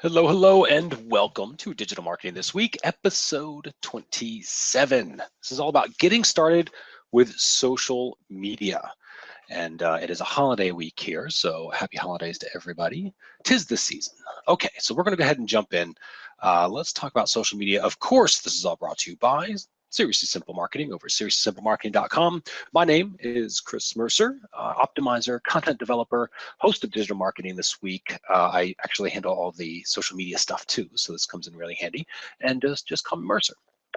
Hello, hello, and welcome to Digital Marketing This Week, episode 27. This is all about getting started with social media. And it is a holiday week here, so happy holidays to everybody. 'Tis the season. Okay, so we're going to go ahead and jump in. Let's talk about social media. Of course, this is all brought to you by Seriously Simple Marketing over at SeriouslySimpleMarketing.com. My name is Chris Mercer, optimizer, content developer, host of Digital Marketing This Week. I actually handle all the social media stuff too, so this comes in really handy. And just call me Mercer.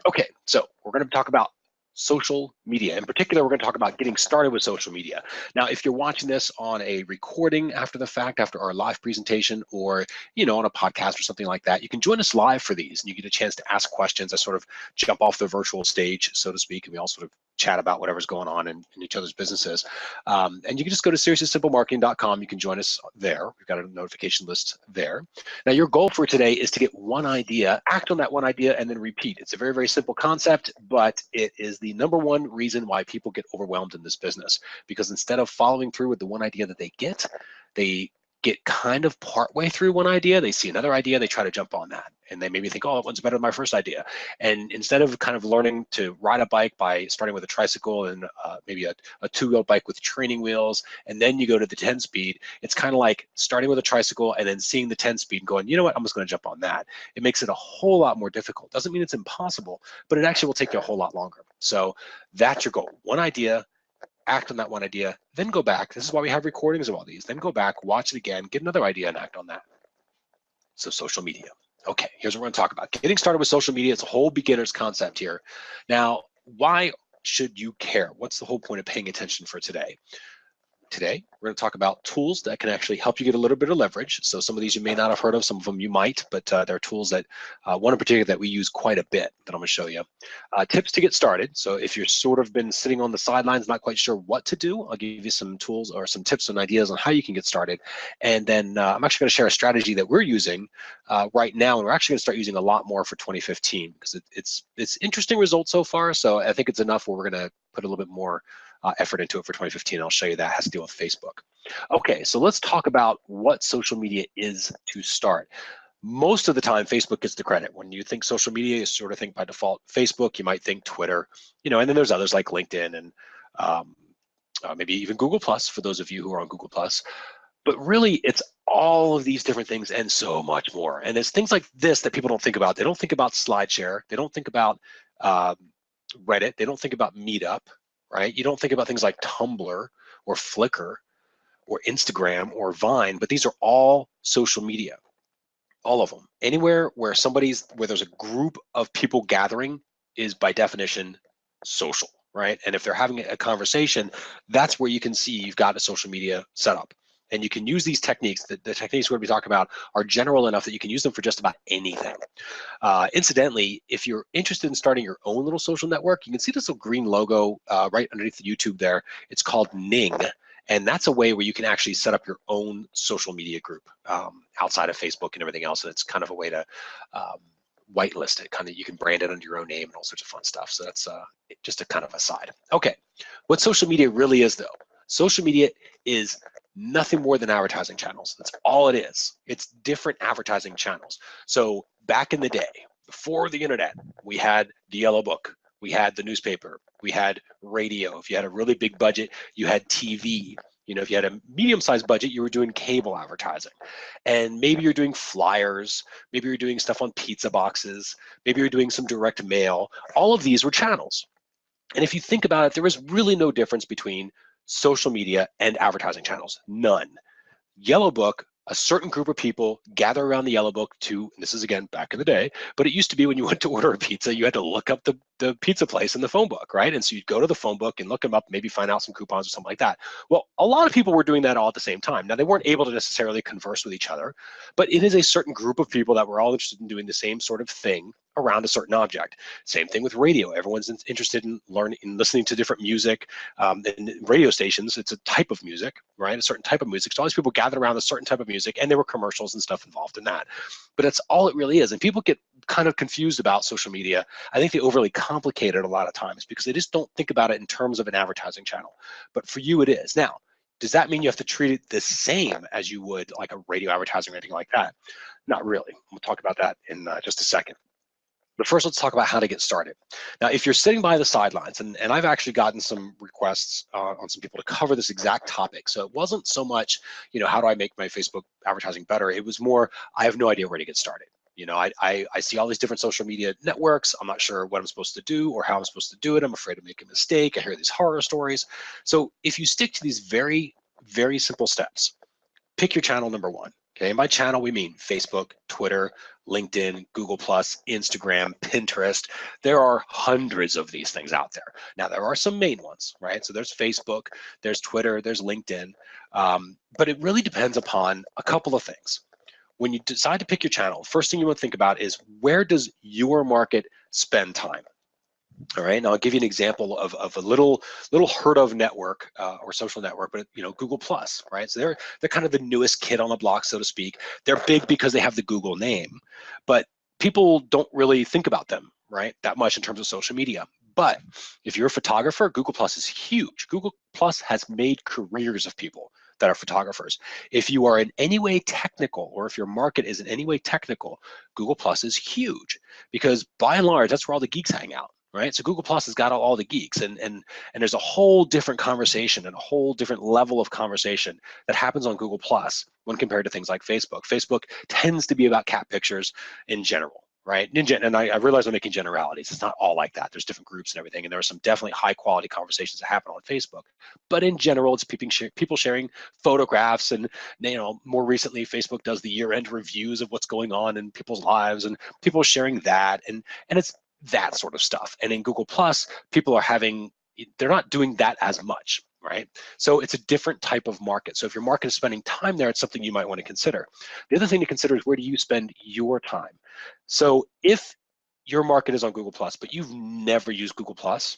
Okay, so we're going to talk about social media. In particular, we're going to talk about getting started with social media. Now, if you're watching this on a recording after the fact, after our live presentation, or on a podcast or something like that, you can join us live for these, and you get a chance to ask questions. I sort of jump off the virtual stage, so to speak, and we all sort of chat about whatever's going on in each other's businesses. And you can just go to SeriouslySimpleMarketing.com. You can join us there. We've got a notification list there. Now, your goal for today is to get one idea, act on that one idea, and then repeat. It's a very, very simple concept, but it is the number one reason why people get overwhelmed in this business, because instead of following through with the one idea that they get kind of partway through one idea, they see another idea, they try to jump on that, and they maybe think, oh, that one's better than my first idea. And instead of kind of learning to ride a bike by starting with a tricycle and maybe a two-wheel bike with training wheels, and then you go to the 10-speed, it's kind of like starting with a tricycle and then seeing the 10-speed and going, you know what, I'm just going to jump on that. It makes it a whole lot more difficult. Doesn't mean it's impossible, but it actually will take you a whole lot longer. So that's your goal. One idea, act on that one idea, then go back. This is why we have recordings of all these. Then go back, watch it again, get another idea, and act on that. So social media. Okay, here's what we're going to talk about. Getting started with social media. It's a whole beginner's concept here. Now, why should you care? What's the whole point of paying attention for today? Today, we're going to talk about tools that can actually help you get a little bit of leverage. So some of these you may not have heard of, some of them you might, but there are tools that, one in particular that we use quite a bit that I'm going to show you. Tips to get started. So if you're sort of been sitting on the sidelines, not quite sure what to do, I'll give you some tools or some tips and ideas on how you can get started. And then I'm actually going to share a strategy that we're using right now, and we're actually going to start using a lot more for 2015 because it's interesting results so far. So I think it's enough where we're going to put a little bit more effort into it for 2015. I'll show you that. It has to deal with Facebook. Okay, so let's talk about what social media is to start. Most of the time, Facebook gets the credit. When you think social media, you sort of think by default Facebook. You might think Twitter, and then there's others like LinkedIn and maybe even Google Plus for those of you who are on Google Plus. But really, it's all of these different things and so much more. And there's things like this that people don't think about. They don't think about SlideShare. They don't think about Reddit. They don't think about Meetup. Right? You don't think about things like Tumblr or Flickr or Instagram or Vine, but these are all social media, all of them. Anywhere where there's a group of people gathering is by definition social, right? And if they're having a conversation, that's where you can see you've got a social media setup. And you can use these techniques. The techniques we're going to be talking about are general enough that you can use them for just about anything. Incidentally, if you're interested in starting your own little social network, you can see this little green logo right underneath the YouTube there. It's called Ning. And that's a way where you can actually set up your own social media group outside of Facebook and everything else. And it's kind of a way to whitelist it. Kind of, you can brand it under your own name and all sorts of fun stuff. So that's just a kind of aside. Okay, what social media really is though. Social media is nothing more than advertising channels. That's all it is. It's different advertising channels. So back in the day, before the internet, we had the yellow book, we had the newspaper, we had radio. If you had a really big budget, you had TV. If you had a medium-sized budget, you were doing cable advertising. And maybe you're doing flyers, maybe you're doing stuff on pizza boxes, maybe you're doing some direct mail. All of these were channels. And if you think about it, there is really no difference between social media and advertising channels, none. Yellow book, a certain group of people gather around the yellow book and this is again back in the day, but it used to be when you went to order a pizza, you had to look up the pizza place in the phone book, right? And so you'd go to the phone book and look them up, maybe find out some coupons or something like that. Well, a lot of people were doing that all at the same time. Now, they weren't able to necessarily converse with each other, but it is a certain group of people that were all interested in doing the same sort of thing around a certain object. Same thing with radio. Everyone's interested in listening to different music. And radio stations, it's a type of music, right? A certain type of music. So all these people gathered around a certain type of music, and there were commercials and stuff involved in that. But that's all it really is. And people get kind of confused about social media. I think they overly complicate it a lot of times because they just don't think about it in terms of an advertising channel. But for you, it is. Now, does that mean you have to treat it the same as you would like a radio advertising or anything like that? Not really. We'll talk about that in just a second. But first, let's talk about how to get started. Now, if you're sitting by the sidelines, and I've actually gotten some requests on some people to cover this exact topic. So it wasn't so much, how do I make my Facebook advertising better? It was more, I have no idea where to get started. I see all these different social media networks. I'm not sure what I'm supposed to do or how I'm supposed to do it. I'm afraid to make a mistake. I hear these horror stories. So if you stick to these very, very simple steps, pick your channel number one. Okay, and by channel we mean Facebook, Twitter, LinkedIn, Google+, Instagram, Pinterest. There are hundreds of these things out there. Now there are some main ones, right? So there's Facebook, there's Twitter, there's LinkedIn, but it really depends upon a couple of things. When you decide to pick your channel, first thing you want to think about is, where does your market spend time? All right, now I'll give you an example of a little heard of network or social network, but Google Plus, right? So they're kind of the newest kid on the block, so to speak. They're big because they have the Google name, but people don't really think about them, right, that much in terms of social media. But if you're a photographer, Google Plus is huge. Google Plus has made careers of people that are photographers. If you are in any way technical, or if your market is in any way technical, Google Plus is huge, because by and large, that's where all the geeks hang out. Right, so Google Plus has got all the geeks, and there's a whole different conversation and a whole different level of conversation that happens on Google Plus when compared to things like Facebook. Facebook tends to be about cat pictures in general, right? And I realize I'm making generalities. It's not all like that. There's different groups and everything, and there are some definitely high quality conversations that happen on Facebook. But in general, it's people sharing photographs, and more recently, Facebook does the year-end reviews of what's going on in people's lives, and people sharing that, and it's that sort of stuff. And in Google Plus, people are they're not doing that as much, right? So it's a different type of market. So if your market is spending time there, it's something you might want to consider. The other thing to consider is, where do you spend your time? So if your market is on Google Plus, but you've never used Google Plus,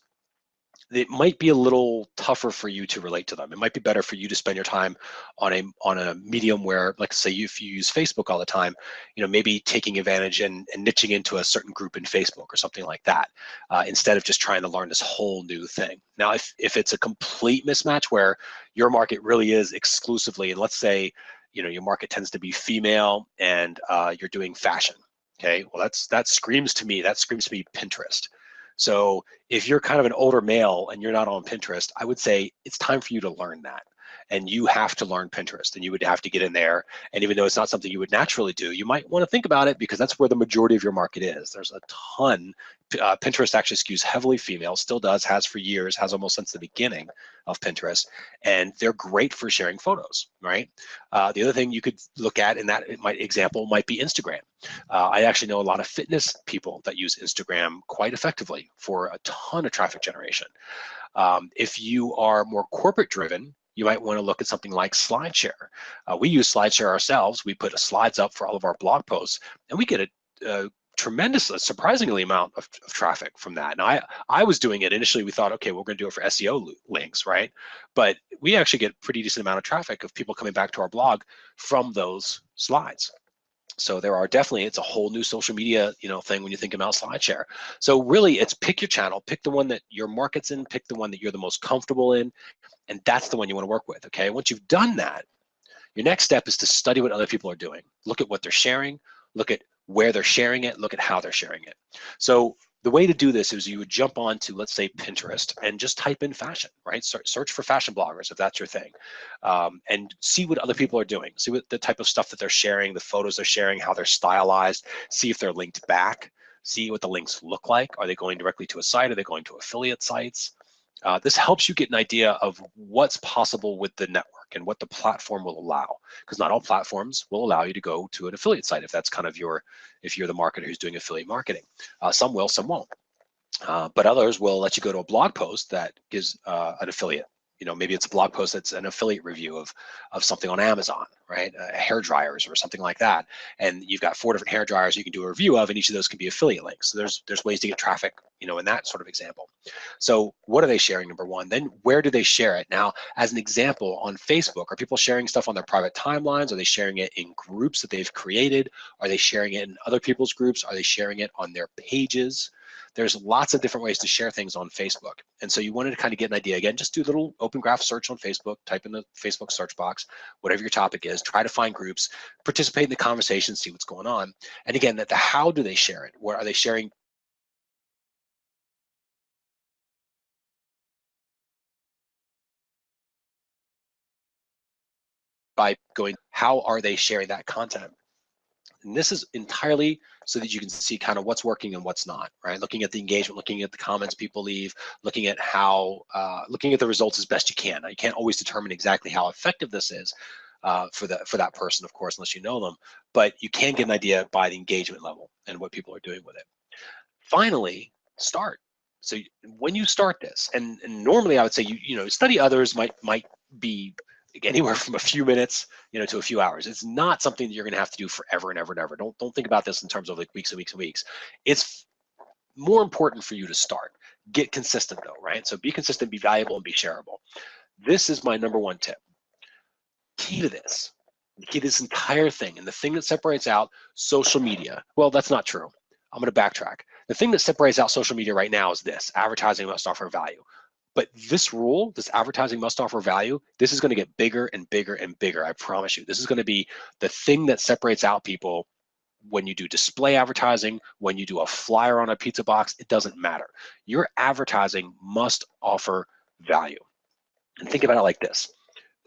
it might be a little tougher for you to relate to them. It might be better for you to spend your time on a medium where, like, say, if you use Facebook all the time, maybe taking advantage and niching into a certain group in Facebook or something like that, instead of just trying to learn this whole new thing. Now, if it's a complete mismatch where your market really is exclusively, and let's say, your market tends to be female, and you're doing fashion, okay, well, that screams to me Pinterest. So if you're kind of an older male and you're not on Pinterest, I would say it's time for you to learn that. And you have to learn Pinterest, and you would have to get in there. And even though it's not something you would naturally do, you might want to think about it, because that's where the majority of your market is. There's a ton. Pinterest actually skews heavily female, still does, has for years, has almost since the beginning of Pinterest. And they're great for sharing photos, right? The other thing you could look at in that example might be Instagram. I actually know a lot of fitness people that use Instagram quite effectively for a ton of traffic generation. If you are more corporate driven, you might want to look at something like SlideShare. We use SlideShare ourselves. We put slides up for all of our blog posts, and we get a tremendous, surprisingly amount of traffic from that. Now, I was doing it initially. We thought, okay, we're going to do it for SEO links, right? But we actually get a pretty decent amount of traffic of people coming back to our blog from those slides. So there are definitely, it's a whole new social media, thing when you think about SlideShare. So really, it's pick your channel, pick the one that your market's in, pick the one that you're the most comfortable in, and that's the one you want to work with. Okay, once you've done that, your next step is to study what other people are doing. Look at what they're sharing, look at where they're sharing it, look at how they're sharing it. So the way to do this is, you would jump on to, let's say, Pinterest, and just type in fashion, right? Search for fashion bloggers if that's your thing, and see what other people are doing. See what the type of stuff that they're sharing, the photos they're sharing, how they're stylized. See if they're linked back. See what the links look like. Are they going directly to a site? Are they going to affiliate sites? This helps you get an idea of what's possible with the network and what the platform will allow, because not all platforms will allow you to go to an affiliate site if that's kind of if you're the marketer who's doing affiliate marketing. Some will, some won't. But others will let you go to a blog post that gives an affiliate. Maybe it's a blog post that's an affiliate review of something on Amazon, right? Hair dryers or something like that. And you've got 4 different hair dryers you can do a review of, and each of those can be affiliate links. So there's ways to get traffic, in that sort of example. So what are they sharing, number one? Then where do they share it? Now, as an example, on Facebook, are people sharing stuff on their private timelines? Are they sharing it in groups that they've created? Are they sharing it in other people's groups? Are they sharing it on their pages? There's lots of different ways to share things on Facebook. And so you wanted to kind of get an idea. Again, just do a little open graph search on Facebook, type in the Facebook search box, whatever your topic is, try to find groups, participate in the conversation, see what's going on. And again, the how do they share it? What are they sharing? By going, how are they sharing that content? And this is entirely so that you can see kind of what's working and what's not, right? Looking at the engagement, looking at the comments people leave, looking at how, looking at the results as best you can. Now, you can't always determine exactly how effective this is for that person, of course, unless you know them, but you can get an idea by the engagement level and what people are doing with it. Finally, start. So when you start this, and normally I would say you study others might be anywhere from a few minutes to a few hours. It's not something that you're going to have to do forever and ever and ever. Don't think about this in terms of like weeks and weeks and weeks. It's more important for you to start. Get consistent though, right? So be consistent, be valuable, and be shareable. This is my number one tip. Key to this. The key to this entire thing, and the thing that separates out social media. Well, that's not true. I'm going to backtrack. The thing that separates out social media right now is this: advertising must offer value. But this rule, this advertising must offer value, this is going to get bigger and bigger and bigger. I promise you. This is going to be the thing that separates out people when you do display advertising, when you do a flyer on a pizza box. It doesn't matter. Your advertising must offer value. And think about it like this.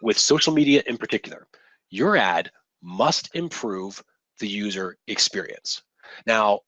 With social media in particular, your ad must improve the user experience. Now,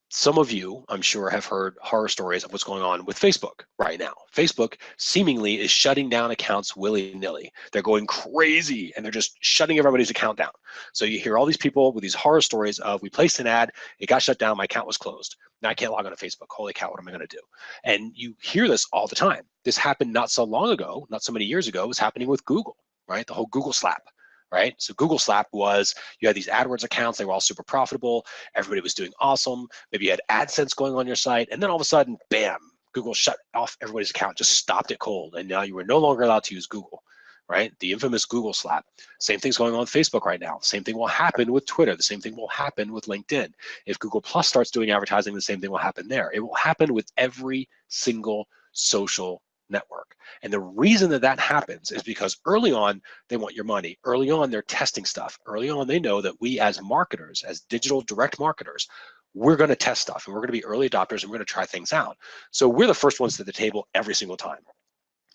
some of you, I'm sure, have heard horror stories of what's going on with Facebook right now. Facebook seemingly is shutting down accounts willy-nilly. They're going crazy and they're just shutting everybody's account down. So you hear all these people with these horror stories of, we placed an ad, it got shut down, my account was closed. Now I can't log on to Facebook. Holy cow, what am I going to do? And you hear this all the time. This happened not so long ago, not so many years ago. It was happening with Google, right? The whole Google slap. Right? So Google slap was, you had these AdWords accounts, they were all super profitable, everybody was doing awesome, maybe you had AdSense going on your site, and then all of a sudden, bam, Google shut off everybody's account, just stopped it cold, and now you were no longer allowed to use Google, right? The infamous Google slap. Same thing's going on with Facebook right now. Same thing will happen with Twitter. The same thing will happen with LinkedIn. If Google Plus starts doing advertising, the same thing will happen there. It will happen with every single social network. And the reason that that happens is because early on, they want your money. Early on, they're testing stuff. Early on, they know that we as marketers, as digital direct marketers, we're going to test stuff and we're going to be early adopters and we're going to try things out. So we're the first ones to the table every single time.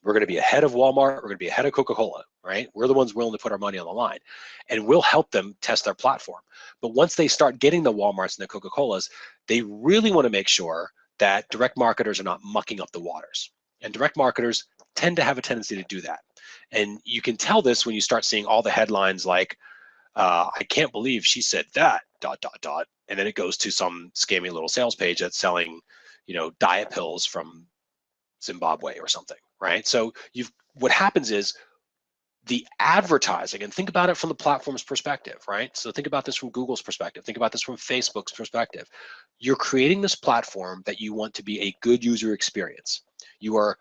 We're going to be ahead of Walmart. We're going to be ahead of Coca-Cola, right? We're the ones willing to put our money on the line, and we'll help them test their platform. But once they start getting the Walmarts and the Coca-Colas, they really want to make sure that direct marketers are not mucking up the waters. And direct marketers tend to have a tendency to do that. And you can tell this when you start seeing all the headlines like, I can't believe she said that, ... And then it goes to some scammy little sales page that's selling, diet pills from Zimbabwe or something, right? So what happens is the advertising, and think about it from the platform's perspective, right? So think about this from Google's perspective. Think about this from Facebook's perspective. You're creating this platform that you want to be a good user experience. You are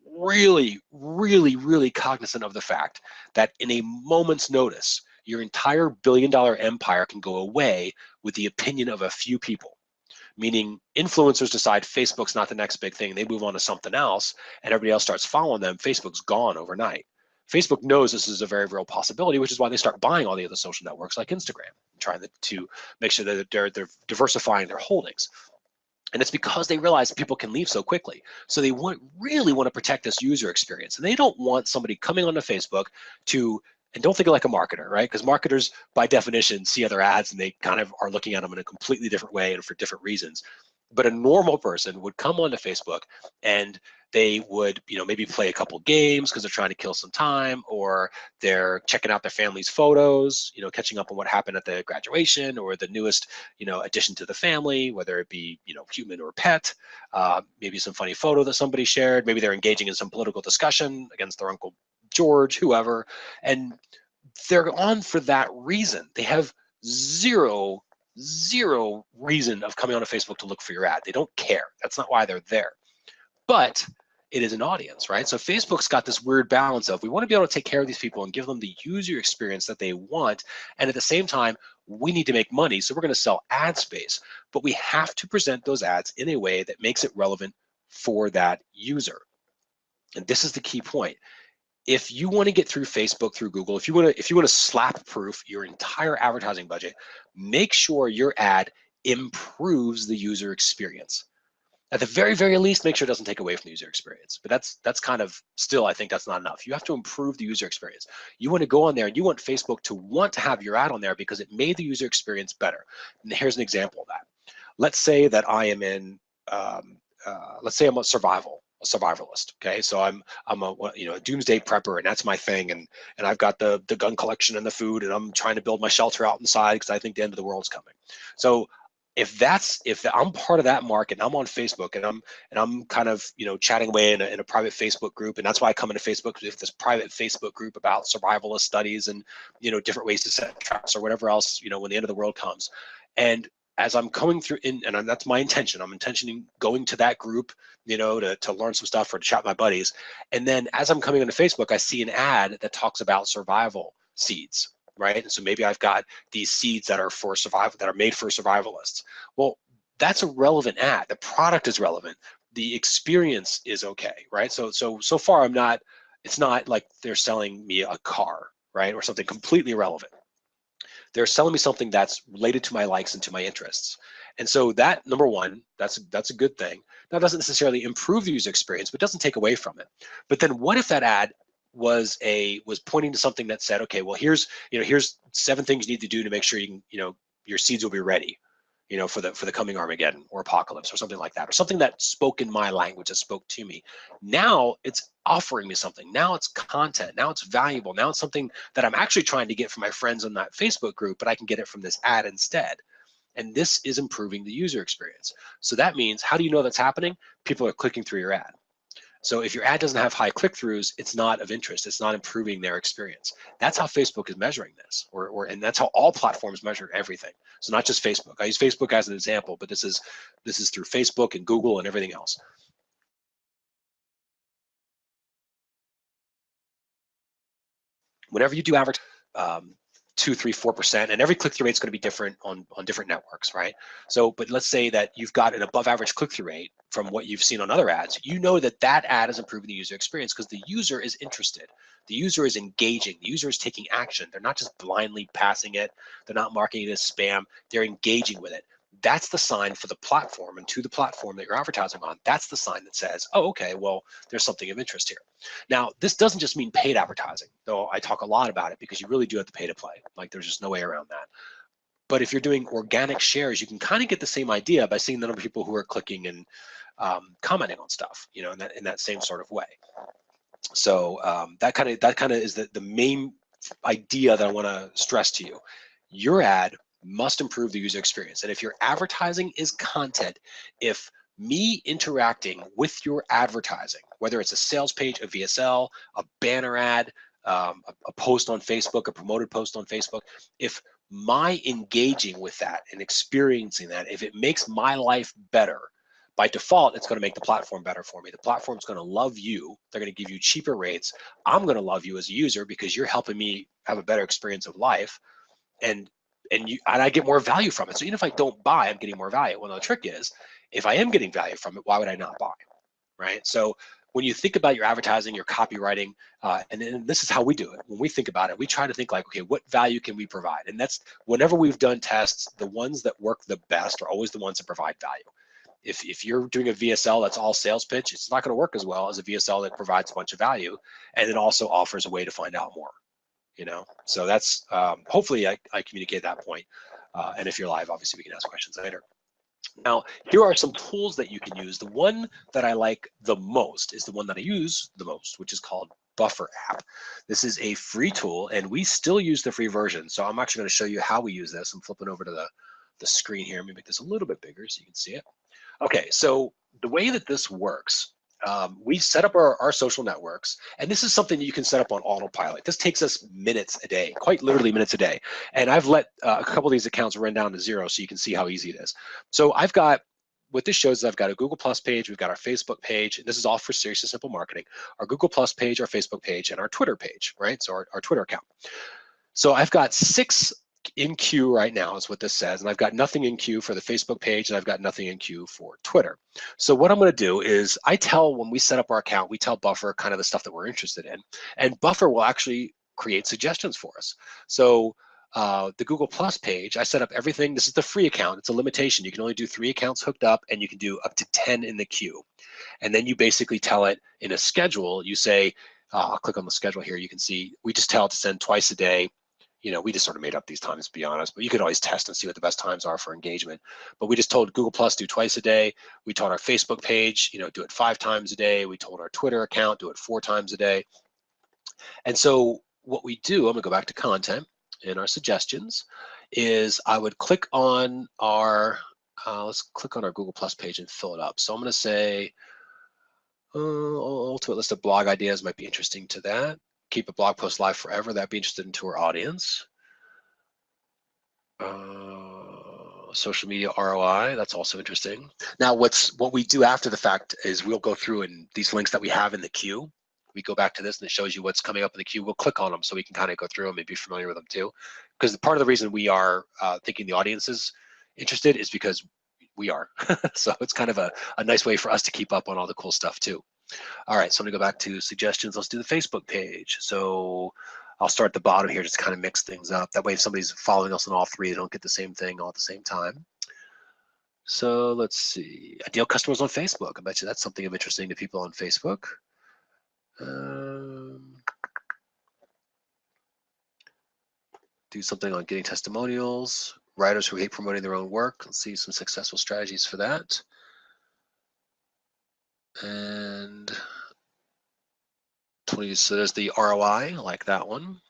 really, really, really cognizant of the fact that in a moment's notice, your entire billion-dollar empire can go away with the opinion of a few people. Meaning influencers decide Facebook's not the next big thing. They move on to something else and everybody else starts following them. Facebook's gone overnight. Facebook knows this is a very real possibility, which is why they start buying all the other social networks like Instagram, trying to make sure that they're diversifying their holdings. And it's because they realize people can leave so quickly. So they really want to protect this user experience. And they don't want somebody coming onto Facebook and don't think of like a marketer, right? Because marketers, by definition, see other ads and they kind of are looking at them in a completely different way and for different reasons. But a normal person would come onto Facebook and they would, maybe play a couple games because they're trying to kill some time, or they're checking out their family's photos, catching up on what happened at the graduation or the newest, addition to the family, whether it be, human or pet, maybe some funny photo that somebody shared, maybe they're engaging in some political discussion against their Uncle George, whoever, and they're on for that reason. They have zero reason of coming onto Facebook to look for your ad. They don't care. That's not why they're there. But it is an audience, right? So Facebook's got this weird balance of we want to be able to take care of these people and give them the user experience that they want, and at the same time, we need to make money, so we're going to sell ad space, but we have to present those ads in a way that makes it relevant for that user. And this is the key point. If you want to get through Facebook, through Google, if you want to slap proof your entire advertising budget, make sure your ad improves the user experience. At the very, very least, make sure it doesn't take away from the user experience. But that's kind of still, I think that's not enough. You have to improve the user experience. You want to go on there and you want Facebook to want to have your ad on there because it made the user experience better. And here's an example of that. Let's say that I am in, let's say I'm a survivalist. Okay, so I'm a doomsday prepper, and that's my thing. And I've got the gun collection and the food, and I'm trying to build my shelter out inside because I think the end of the world's coming. So if I'm part of that market and I'm on Facebook and I'm kind of chatting away in a private Facebook group, and that's why I come into Facebook, with this private Facebook group about survivalist studies and different ways to set traps or whatever else when the end of the world comes. And as I'm coming through and that's my intention, I'm intentioning going to that group to learn some stuff or to chat with my buddies. And then as I'm coming into Facebook, I see an ad that talks about survival seeds. Right, and so maybe I've got these seeds that are for survival, that are made for survivalists. Well, that's a relevant ad. The product is relevant. The experience is okay, right? So far it's not like they're selling me a car, right, or something completely irrelevant. They're selling me something that's related to my likes and to my interests. And so that, number one, that's a good thing. That doesn't necessarily improve the user experience, but doesn't take away from it. But then what if that ad was pointing to something that said, okay, well, here's 7 things you need to do to make sure your seeds will be ready, for the coming Armageddon or apocalypse or something like that, or something that spoke in my language, that spoke to me. Now it's offering me something. Now it's content. Now it's valuable. Now it's something that I'm actually trying to get from my friends on that Facebook group, but I can get it from this ad instead. And this is improving the user experience. So that means, how do you know that's happening? People are clicking through your ad. So if your ad doesn't have high click-throughs, it's not of interest. It's not improving their experience. That's how Facebook is measuring this, and that's how all platforms measure everything. So not just Facebook. I use Facebook as an example, but this is through Facebook and Google and everything else. Whenever you do advertising, 2, 3, 4%, and every click-through rate is going to be different on different networks, right? So, but let's say that you've got an above-average click-through rate from what you've seen on other ads. You know that ad is improving the user experience because the user is interested. The user is engaging. The user is taking action. They're not just blindly passing it. They're not marking it as spam. They're engaging with it. That's the sign for the platform, and to the platform that you're advertising on, that's the sign that says, oh, okay, well, there's something of interest here. Now, this doesn't just mean paid advertising, though I talk a lot about it because you really do have to pay to play. Like, there's just no way around that. But if you're doing organic shares, you can kind of get the same idea by seeing the number of people who are clicking and commenting on stuff, in that same sort of way. So that kind of is the main idea that I want to stress to you. Your ad must improve the user experience. And if your advertising is content, if me interacting with your advertising, whether it's a sales page, a VSL, a banner ad, a post on Facebook, a promoted post on Facebook, if my engaging with that and experiencing that, if it makes my life better, by default, it's going to make the platform better for me. The platform's going to love you. They're going to give you cheaper rates. I'm going to love you as a user because you're helping me have a better experience of life. And I get more value from it. So even if I don't buy, I'm getting more value. Well, the trick is, if I am getting value from it, why would I not buy, right? So when you think about your advertising, your copywriting, and then this is how we do it. When we think about it, we try to think like, okay, what value can we provide? And that's, whenever we've done tests, the ones that work the best are always the ones that provide value. If you're doing a VSL that's all sales pitch, it's not going to work as well as a VSL that provides a bunch of value, and it also offers a way to find out more. So that's hopefully I communicate that point. And if you're live, obviously we can ask questions later. Now, here are some tools that you can use. The one that I like the most is the one that I use the most, which is called Buffer App. This is a free tool, and we still use the free version. So I'm actually going to show you how we use this. I'm flipping over to the screen here. Let me make this a little bit bigger so you can see it. Okay, so the way that this works, we set up our social networks, and this is something that you can set up on autopilot. This takes us minutes a day, quite literally minutes a day. And I've let a couple of these accounts run down to 0 so you can see how easy it is. So I've got what this shows is I've got a Google Plus page, we've got our Facebook page, and this is all for Serious and Simple Marketing, our Google Plus page, our Facebook page, and our Twitter page, right? So our Twitter account. So I've got 6 in queue right now is what this says, and I've got nothing in queue for the Facebook page, and I've got nothing in queue for Twitter. So what I'm going to do is when we set up our account, we tell Buffer kind of the stuff that we're interested in, and Buffer will actually create suggestions for us. So the Google Plus page, I set up everything. This is the free account. It's a limitation. You can only do 3 accounts hooked up, and you can do up to 10 in the queue. And then you basically tell it in a schedule. You say, I'll click on the schedule here. You can see we just tell it to send twice a day. We just sort of made up these times, to be honest, but you could always test and see what the best times are for engagement. But we just told Google Plus do twice a day. We told our Facebook page, do it 5 times a day. We told our Twitter account, do it 4 times a day. And so what we do, I'm gonna go back to content in our suggestions, is I would click on our, let's click on our Google Plus page and fill it up. So I'm gonna say, ultimate list of blog ideas might be interesting to that. Keep a blog post live forever. That'd be interesting to our audience. Social media ROI, that's also interesting. Now, what we do after the fact is we'll go through, and these links that we have in the queue, we go back to this and it shows you what's coming up in the queue. We'll click on them so we can kind of go through them and be familiar with them too. Because part of the reason we are thinking the audience is interested is because we are. So it's kind of a nice way for us to keep up on all the cool stuff too. All right, so I'm gonna go back to suggestions. Let's do the Facebook page. So I'll start at the bottom here, just kind of mix things up. That way, if somebody's following us on all 3, they don't get the same thing all at the same time. So let's see, ideal customers on Facebook. I bet you that's something of interesting to people on Facebook. Do something on getting testimonials. Writers who hate promoting their own work. Let's see some successful strategies for that. And please, so there's the ROI, I like that one.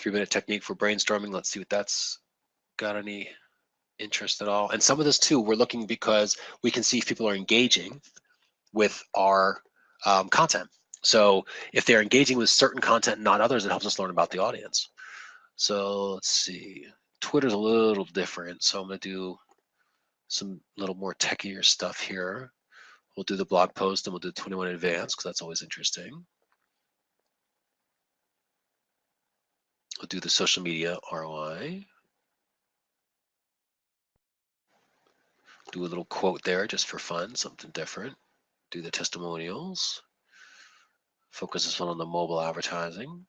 3-minute technique for brainstorming. Let's see what that's got any interest at all. And some of this too, we're looking because we can see if people are engaging with our content. So if they're engaging with certain content and not others, it helps us learn about the audience. So let's see, Twitter's a little different. So I'm gonna do some little more techier stuff here. We'll do the blog post and we'll do 21 advanced because that's always interesting. We'll do the social media ROI. Do a little quote there just for fun, something different. Do the testimonials. Focus this one on the mobile advertising.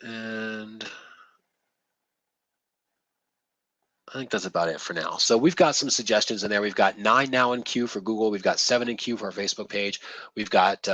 And I think that's about it for now. So we've got some suggestions in there. We've got 9 now in queue for Google. We've got 7 in queue for our Facebook page. We've got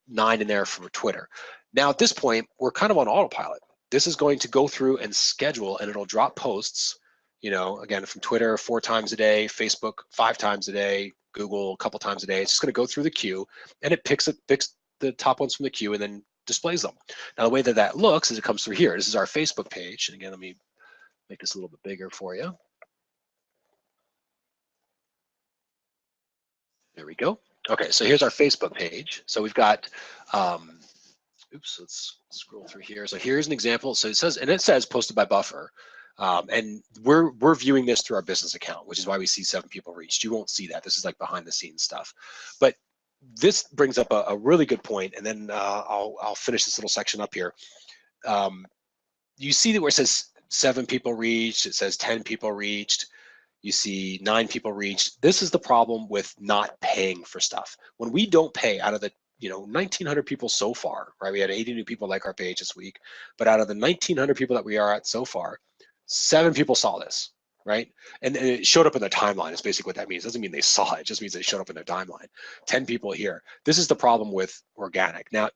9 in there for Twitter. Now at this point, we're kind of on autopilot. This is going to go through and schedule, and it'll drop posts, again, from Twitter 4 times a day, Facebook 5 times a day, Google a couple times a day. It's just gonna go through the queue, and it picks the top ones from the queue and then displays them. Now the way that looks is it comes through here. This is our Facebook page. And again, let me make this a little bit bigger for you. There we go. Okay, so here's our Facebook page. So we've got, oops, let's scroll through here. So here's an example. So it says posted by Buffer. And we're viewing this through our business account, which is why we see 7 people reached. You won't see that. This is like behind the scenes stuff. But this brings up a really good point, and then I'll finish this little section up here. You see that where it says 7 people reached, it says 10 people reached, you see 9 people reached. This is the problem with not paying for stuff. When we don't pay, out of the 1,900 people so far, right? We had 80 new people like our page this week, but out of the 1,900 people that we are at so far, 7 people saw this, right? And it showed up in their timeline. Is basically what that means. It doesn't mean they saw it. It just means they showed up in their timeline. 10 people here. This is the problem with organic. Now,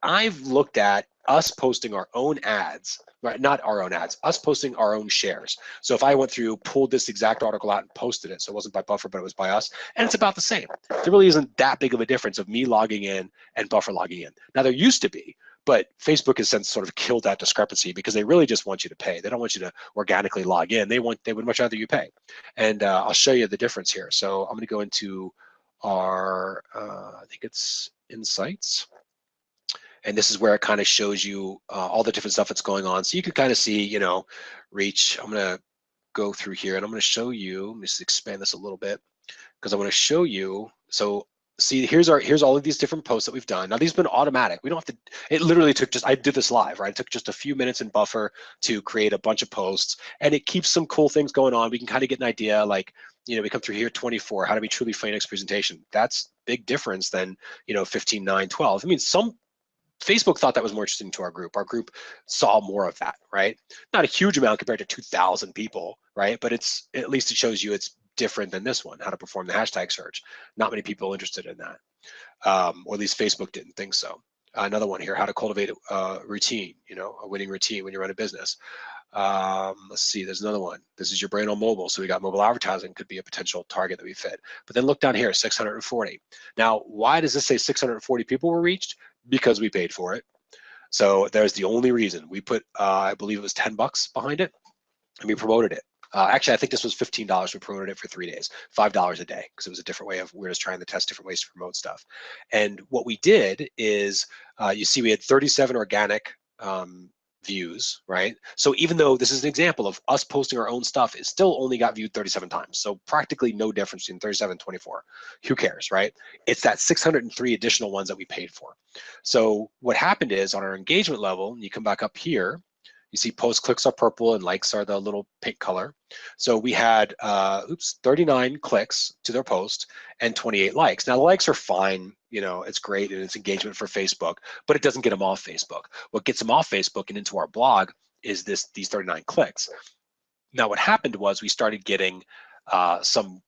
I've looked at us posting our own ads, right? Not our own ads, us posting our own shares. So if I went through, pulled this exact article out and posted it, so it wasn't by Buffer, but it was by us, and it's about the same. There really isn't that big of a difference of me logging in and Buffer logging in. Now there used to be, but Facebook has since sort of killed that discrepancy because they really just want you to pay. They don't want you to organically log in. They would much rather you pay. And I'll show you the difference here. So I'm gonna go into our, I think it's Insights. And this is where it kind of shows you all the different stuff that's going on. So you can kind of see, reach. I'm going to go through here, and I'm going to show you. Let me just expand this a little bit because I want to show you. So see, here's all of these different posts that we've done. Now these have been automatic. We don't have to. It literally took I did this live, right? It took just a few minutes in Buffer to create a bunch of posts, and it keeps some cool things going on. We can kind of get an idea, like, we come through here 24, how to be truly funny next presentation. That's big difference than 15, 9, 12. I mean, Facebook thought that was more interesting to our group. Our group saw more of that, right? Not a huge amount compared to 2,000 people, right? But at least it shows you it's different than this one, how to perform the hashtag search. Not many people interested in that, or at least Facebook didn't think so. Another one here, how to cultivate a routine, a winning routine when you run a business. Let's see, there's another one. This is your brain on mobile. So we got mobile advertising could be a potential target that we fit. But then look down here, 640. Now, why does this say 640 people were reached? Because we paid for it. So there's the only reason. We put, I believe it was $10 behind it, and we promoted it. Actually, I think this was $15. We promoted it for 3 days, $5 a day, because it was a different way of, we're just trying to test different ways to promote stuff. And what we did is, you see we had 37 organic views, right? So even though this is an example of us posting our own stuff, it still only got viewed 37 times. So practically no difference between 37 and 24. Who cares, right? It's that 603 additional ones that we paid for. So what happened is on our engagement level, you come back up here, you see post clicks are purple and likes are the little pink color. So we had 39 clicks to their post and 28 likes. Now the likes are fine, it's great and it's engagement for Facebook, but it doesn't get them off Facebook. What gets them off Facebook and into our blog is these 39 clicks. Now what happened was we started getting some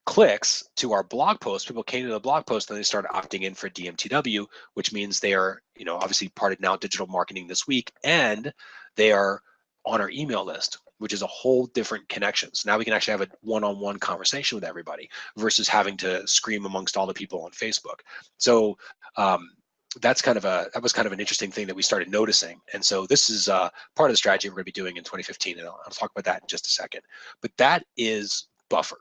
clicks to our blog post. People came to the blog post and they started opting in for DMTW, which means they are, obviously part of Now Digital Marketing This Week, and they are on our email list, which is a whole different connection. So now we can actually have a one-on-one conversation with everybody versus having to scream amongst all the people on Facebook. So that was kind of an interesting thing that we started noticing. And so this is part of the strategy we're going to be doing in 2015, and I'll talk about that in just a second. But that is Buffer.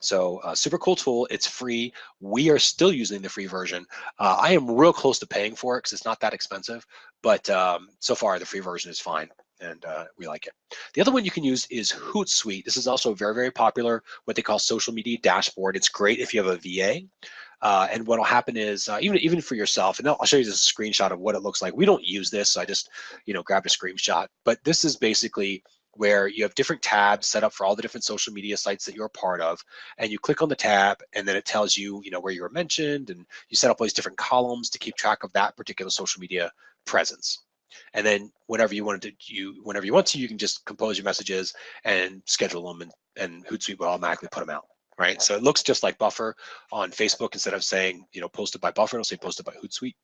So super cool tool. It's free. We are still using the free version. I am real close to paying for it because it's not that expensive, but so far the free version is fine, and we like it. The other one you can use is Hootsuite. This is also very, very popular, what they call social media dashboard. It's great if you have a VA. And what will happen is, even for yourself, and I'll show you this screenshot of what it looks like. We don't use this, so I just grabbed a screenshot, but this is basically where you have different tabs set up for all the different social media sites that you're a part of, and you click on the tab, and then it tells you, where you were mentioned, and you set up all these different columns to keep track of that particular social media presence. And then whenever you want to, you can just compose your messages and schedule them, and Hootsuite will automatically put them out. Right, so it looks just like Buffer on Facebook. Instead of saying, posted by Buffer, it'll say posted by Hootsuite,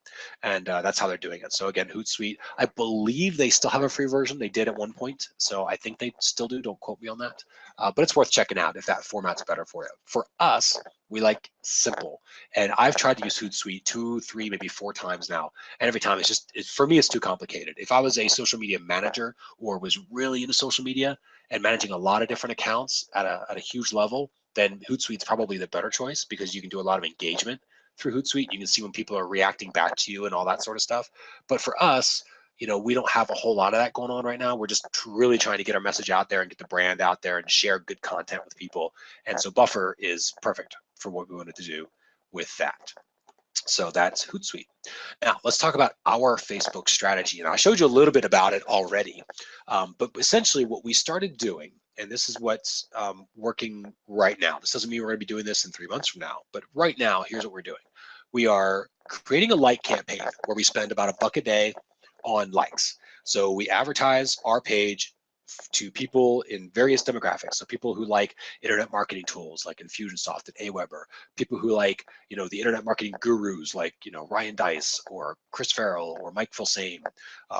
and that's how they're doing it. So again, Hootsuite, I believe they still have a free version. They did at one point, so I think they still do. Don't quote me on that, but it's worth checking out if that format's better for you. For us, we like simple, and I've tried to use Hootsuite 2, 3, maybe 4 times now, and every time for me, it's too complicated. If I was a social media manager or was really into social media and managing a lot of different accounts at a huge level, then Hootsuite's probably the better choice because you can do a lot of engagement through Hootsuite. You can see when people are reacting back to you and all that sort of stuff. But for us, we don't have a whole lot of that going on right now. We're just really trying to get our message out there and get the brand out there and share good content with people. And so Buffer is perfect for what we wanted to do with that. So that's Hootsuite. Now let's talk about our Facebook strategy. And I showed you a little bit about it already, but essentially what we started doing, and this is what's working right now. This doesn't mean we're going to be doing this in 3 months from now, but right now, here's what we're doing. We are creating a like campaign where we spend about $1 a day on likes. So we advertise our page to people in various demographics. So people who like internet marketing tools like Infusionsoft and Aweber, people who like, the internet marketing gurus like, Ryan Dice or Chris Farrell or Mike Filsaime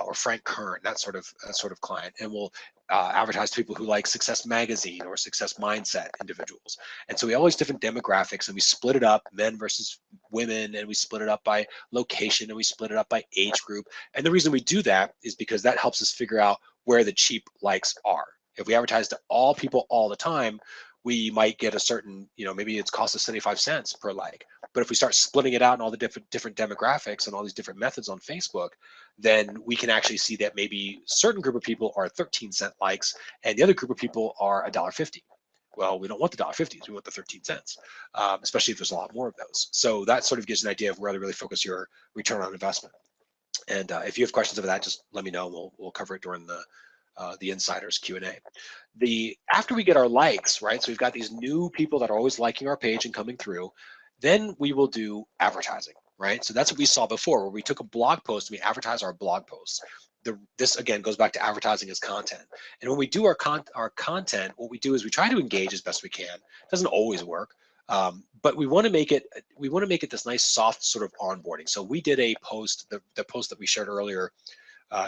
or Frank Kern, that sort of client. And we'll advertise to people who like Success Magazine or Success Mindset individuals. And so we have all these different demographics, and we split it up, men versus women, and we split it up by location, and we split it up by age group. And the reason we do that is because that helps us figure out where the cheap likes are. If we advertise to all people all the time, we might get a certain, maybe it's cost us 75 cents per like. But if we start splitting it out in all the different demographics and all these different methods on Facebook, then we can actually see that maybe a certain group of people are 13-cent likes and the other group of people are $1.50. Well, we don't want the $1.50s, we want the 13 cents, especially if there's a lot more of those. So that sort of gives an idea of where to really focus your return on investment. And if you have questions over that, just let me know. We'll cover it during the insiders Q&A. After we get our likes, right? So we've got these new people that are always liking our page and coming through. Then we will do advertising, right? So that's what we saw before, where we took a blog post and we advertise our blog posts. This again goes back to advertising as content. And when we do our content, what we do is we try to engage as best we can. It doesn't always work, but we want to make it this nice soft sort of onboarding. So we did a post, the post that we shared earlier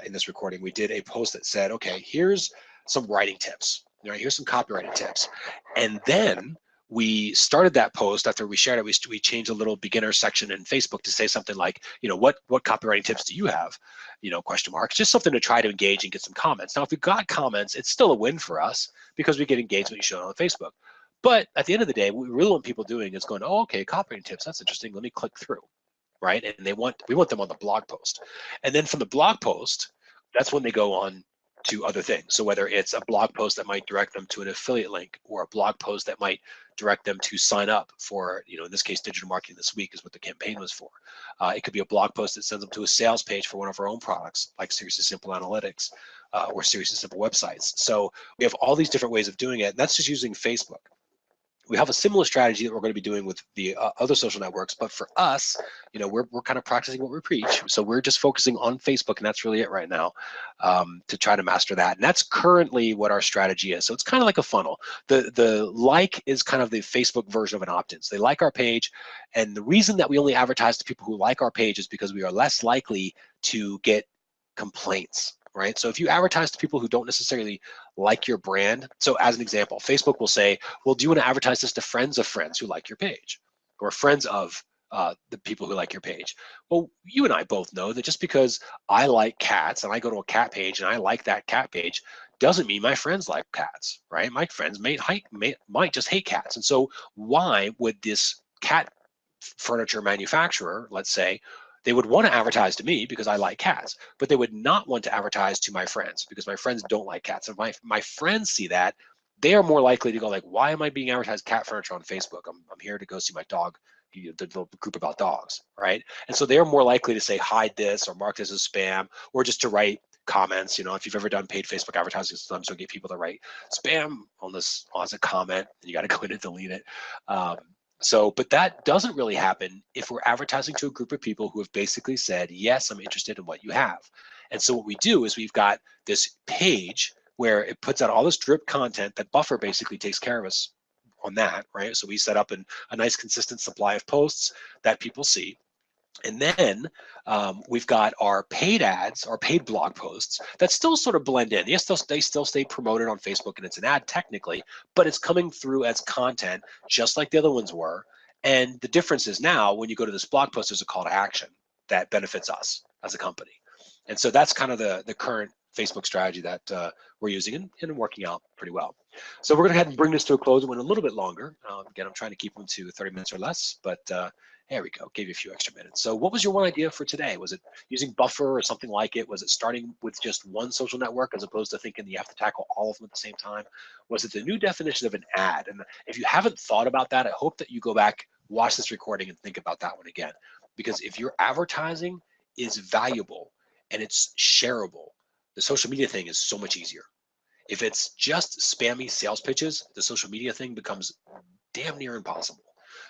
in this recording. We did a post that said, okay, here's some writing tips. Right, here's some copywriting tips, and then we started that post after we shared it. We changed a little beginner section in Facebook to say something like, what copywriting tips do you have? Question marks, just something to try to engage and get some comments. Now, if we got comments, it's still a win for us because we get engagement shown on Facebook. But at the end of the day, what we really want people doing is going, oh, okay, copywriting tips, that's interesting. Let me click through, right? And we want them on the blog post. And then from the blog post, that's when they go on to other things. So whether it's a blog post that might direct them to an affiliate link, or a blog post that might direct them to sign up for, in this case, digital marketing this week is what the campaign was for. It could be a blog post that sends them to a sales page for one of our own products, like Seriously Simple Analytics or Seriously Simple Websites. So we have all these different ways of doing it, and that's just using Facebook. We have a similar strategy that we're going to be doing with the other social networks, but for us, we're kind of practicing what we preach. So we're just focusing on Facebook, and that's really it right now, to try to master that. And that's currently what our strategy is. So it's kind of like a funnel. The like is kind of the Facebook version of an opt-in. So they like our page, and the reason that we only advertise to people who like our page is because we are less likely to get complaints. Right? So if you advertise to people who don't necessarily like your brand, so as an example, Facebook will say, well, do you want to advertise this to friends of friends who like your page, or friends of the people who like your page? Well, you and I both know that just because I like cats and I go to a cat page and I like that cat page doesn't mean my friends like cats, right? My friends might just hate cats. And so why would this cat furniture manufacturer, let's say, they would want to advertise to me because I like cats, but they would not want to advertise to my friends because my friends don't like cats. If my friends see that, they are more likely to go like, why am I being advertised cat furniture on Facebook? I'm here to go see my dog, the group about dogs, right? And so they're more likely to say, hide this or mark this as spam, or just to write comments. If you've ever done paid Facebook advertising, sometimes you'll get people to write spam on this as a comment, and you got to go in and delete it. But that doesn't really happen if we're advertising to a group of people who have basically said, yes, I'm interested in what you have. And so what we do is we've got this page where it puts out all this drip content that Buffer basically takes care of us on that, right? So we set up a nice consistent supply of posts that people see. And then we've got our paid ads, our paid blog posts that still sort of blend in. Yes, they still stay promoted on Facebook, and it's an ad technically, but it's coming through as content just like the other ones were. And the difference is now when you go to this blog post, there's a call to action that benefits us as a company. And so that's kind of the current Facebook strategy that we're using and working out pretty well. So we're going to go ahead and bring this to a close. It went a little bit longer. Again, I'm trying to keep them to 30 minutes or less, but there we go, gave you a few extra minutes. So what was your one idea for today? Was it using Buffer or something like it? Was it starting with just one social network as opposed to thinking you have to tackle all of them at the same time? Was it the new definition of an ad? And if you haven't thought about that, I hope that you go back, watch this recording and think about that one again. Because if your advertising is valuable and it's shareable, the social media thing is so much easier. If it's just spammy sales pitches, the social media thing becomes damn near impossible.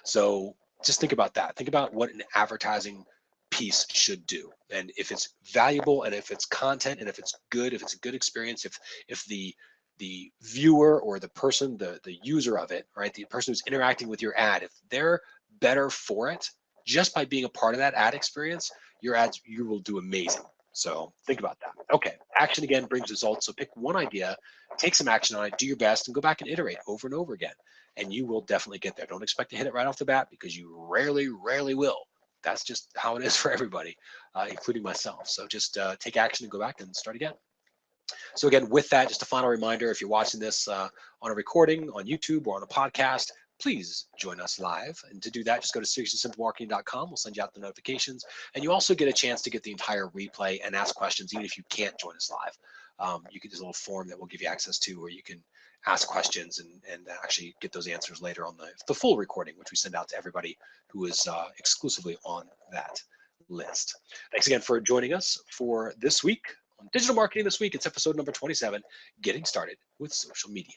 So just think about that. Think about what an advertising piece should do. And if it's valuable and if it's content and if it's good, if it's a good experience, if the viewer or the person, the user of it, right, the person who's interacting with your ad, if they're better for it, just by being a part of that ad experience, your ads, you will do amazing. So think about that. Okay, action again brings results. So pick one idea, take some action on it, do your best, and go back and iterate over and over again. And you will definitely get there. Don't expect to hit it right off the bat because you rarely will. That's just how it is for everybody, including myself. So just take action and go back and start again. So again, with that, just a final reminder, if you're watching this on a recording on YouTube or on a podcast, please join us live. And to do that, just go to seriouslysimplemarketing.com. We'll send you out the notifications. And you also get a chance to get the entire replay and ask questions, even if you can't join us live. You can, there's a little form that we'll give you access to where you can ask questions and actually get those answers later on the full recording, which we send out to everybody who is exclusively on that list. Thanks again for joining us for this week on Digital Marketing This Week. It's episode number 27, Getting Started with Social Media.